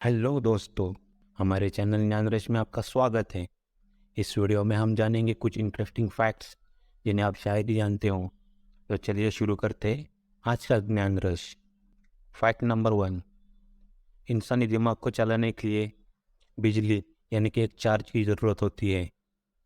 Hello दोस्तों, हमारे channel ज्ञानरस में आपका स्वागत है। इस वीडियो में हम जानेंगे कुछ इंटरेस्टिंग फैक्ट्स जिन्हें आप शायद ही जानते हो। तो चलिए शुरू करते हैं आज का ज्ञानरस। फैक्ट नंबर 1, इंसानी दिमाग को चलाने के लिए बिजली यानी कि एक चार्ज की ज़रूरत होती है।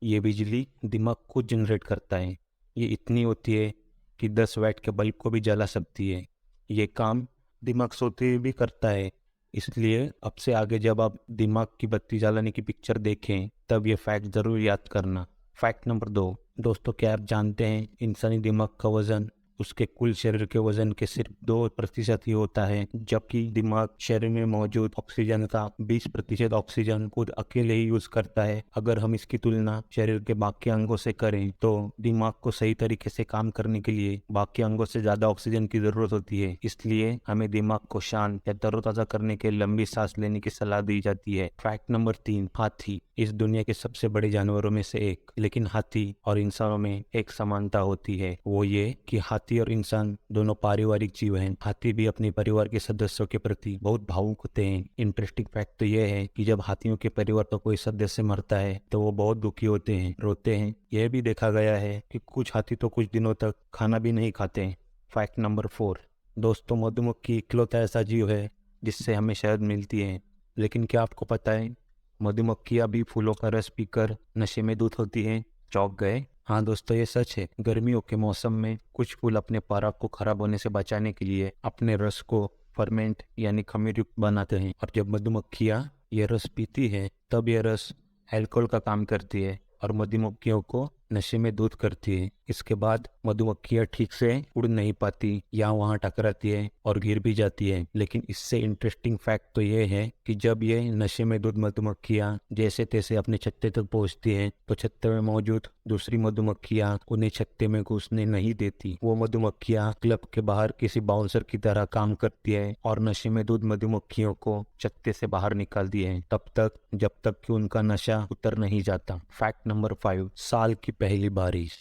ये बिजली दिमाग को जनरेट करता है। ये इतनी होती है कि 10 वाट के बल्ब को भी जला सकती है। ये काम दिमाग सोते हुए भी करता है। इसलिए अब से आगे जब आप दिमाग की बत्ती जलाने की पिक्चर देखें तब ये फैक्ट ज़रूर याद करना। फैक्ट नंबर 2, दोस्तों क्या आप जानते हैं इंसानी दिमाग का वजन उसके कुल शरीर के वजन के सिर्फ 2% ही होता है, जबकि दिमाग शरीर में मौजूद ऑक्सीजन का 20% ऑक्सीजन खुद अकेले ही यूज करता है। अगर हम इसकी तुलना शरीर के बाकी अंगों से करें तो दिमाग को सही तरीके से काम करने के लिए बाकी अंगों से ज्यादा ऑक्सीजन की जरूरत होती है। इसलिए हमें दिमाग को शांत या तरोताजा करने के लिए लंबी सांस लेने की सलाह दी जाती है। फैक्ट नंबर 3, हाथी इस दुनिया के सबसे बड़े जानवरों में से एक, लेकिन हाथी और इंसानों में एक समानता होती है। वो ये कि हाथी और इंसान दोनों पारिवारिक जीव हैं। हाथी भी अपने परिवार के सदस्यों के प्रति बहुत भावुक होते हैं। इंटरेस्टिंग फैक्ट तो यह है कि जब हाथियों के परिवार का कोई सदस्य मरता है तो वो बहुत दुखी होते हैं, रोते हैं। यह भी देखा गया है कि कुछ हाथी तो कुछ दिनों तक खाना भी नहीं खाते। फैक्ट नंबर 4, दोस्तों मधुमक्खी इकलौता ऐसा जीव है जिससे हमें शहद मिलती है। लेकिन क्या आपको पता है मधुमक्खियां भी फूलों का रस पीकर नशे में धुत होती हैं? चौंक गए? हाँ दोस्तों, ये सच है। गर्मियों के मौसम में कुछ फूल अपने पराग को खराब होने से बचाने के लिए अपने रस को फर्मेंट यानी खमीर युक्त बनाते हैं, और जब मधुमक्खियां ये रस पीती है तब ये रस अल्कोहल का काम करती है और मधुमक्खियों को नशे में धुत करती है। इसके बाद मधुमक्खियां ठीक से उड़ नहीं पाती या वहां टकराती है और गिर भी जाती है। लेकिन इससे इंटरेस्टिंग फैक्ट तो ये है कि जब ये नशे में धुत मधुमक्खियां जैसे तैसे अपने छत्ते तक पहुंचती हैं तो छत्ते में मौजूद दूसरी मधुमक्खियां उन्हें छत्ते में घुसने नहीं देती। वो मधुमक्खियां क्लब के बाहर किसी बाउंसर की तरह काम करती है और नशे में धुत मधुमक्खियों को छत्ते से बाहर निकालती है तब तक जब तक कि उनका नशा उतर नहीं जाता। फैक्ट नंबर 5, साल की पहली बारिश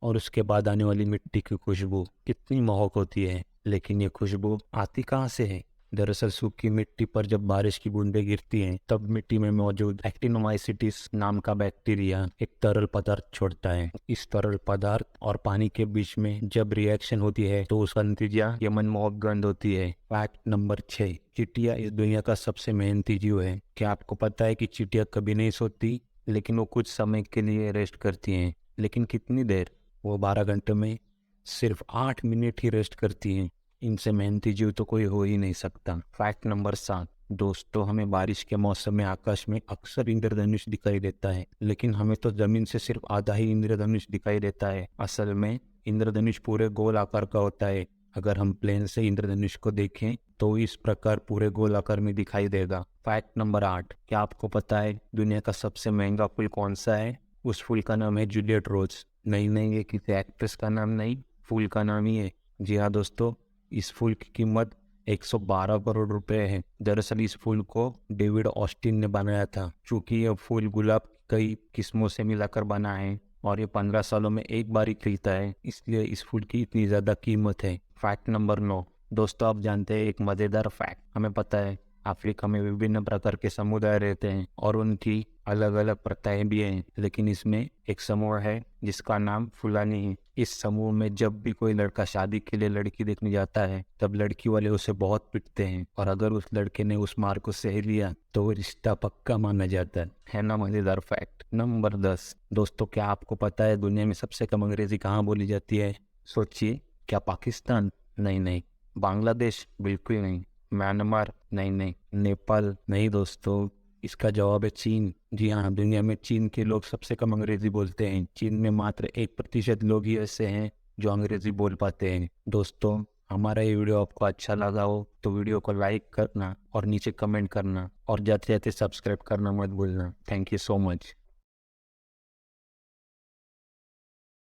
और उसके बाद आने वाली मिट्टी की खुशबू कितनी मोहक होती है। लेकिन ये खुशबू आती कहाँ से है? दरअसल सूखी मिट्टी पर जब बारिश की बूंदें गिरती हैं तब मिट्टी में मौजूद एक्टिनोमाइसिटिस नाम का बैक्टीरिया एक तरल पदार्थ छोड़ता है। इस तरल पदार्थ और पानी के बीच में जब रिएक्शन होती है तो उसका नतीजा ये मनमोहक गंध होती है। फैक्ट नंबर 6, चींटियां इस दुनिया का सबसे मेहनती जीव है। क्या आपको पता है कि चींटियां कभी नहीं सोती, लेकिन वो कुछ समय के लिए रेस्ट करती हैं। लेकिन कितनी देर? वो 12 घंटे में सिर्फ 8 मिनट ही रेस्ट करती हैं। इनसे मेहनती जीव तो कोई हो ही नहीं सकता। फैक्ट नंबर 7, दोस्तों हमें बारिश के मौसम में आकाश में अक्सर इंद्रधनुष दिखाई देता है, लेकिन हमें तो जमीन से सिर्फ आधा ही इंद्रधनुष दिखाई देता है। असल में इंद्रधनुष पूरे गोल आकार का होता है। अगर हम प्लेन से इंद्रधनुष को देखें तो इस प्रकार पूरे गोल आकार में दिखाई देगा। फैक्ट नंबर 8, क्या आपको पता है दुनिया का सबसे महंगा फूल कौन सा है? उस फूल का नाम है जूलियट रोज। नहीं, ये किसी एक्ट्रेस का नाम नहीं, फूल का नाम ही है। जी हाँ दोस्तों, इस फूल की कीमत 112 करोड़ रुपए है। दरअसल इस फूल को डेविड ऑस्टिन ने बनाया था। चूंकि यह फूल गुलाब कई किस्मों से मिलाकर बना है और ये 15 सालों में एक बार ही खिलता है, इसलिए इस फूल की इतनी ज्यादा कीमत है। फैक्ट नंबर 9, दोस्तों आप जानते हैं एक मजेदार फैक्ट? हमें पता है अफ्रीका में विभिन्न प्रकार के समुदाय रहते हैं और उनकी अलग अलग प्रथाएं भी हैं, लेकिन इसमें एक समूह है जिसका नाम फुलानी है। इस समूह में जब भी कोई लड़का शादी के लिए लड़की देखने जाता है तब लड़की वाले उसे बहुत पिटते हैं, और अगर उस लड़के ने उस मार को सह लिया तो वो रिश्ता पक्का माना जाता है ना? मजेदार फैक्ट नंबर 10, दोस्तों क्या आपको पता है दुनिया में सबसे कम अंग्रेजी कहाँ बोली जाती है? सोचिए, क्या पाकिस्तान? नहीं। बांग्लादेश? बिल्कुल नहीं। म्यांमार? नहीं। नेपाल? नहीं दोस्तों, इसका जवाब है चीन। जी हाँ, दुनिया में चीन के लोग सबसे कम अंग्रेजी बोलते हैं। चीन में मात्र 1% लोग ही ऐसे हैं जो अंग्रेजी बोल पाते हैं। दोस्तों हमारा ये वीडियो आपको अच्छा लगा हो तो वीडियो को लाइक करना और नीचे कमेंट करना और जाते जाते सब्सक्राइब करना मत भूलना। Thank you so much.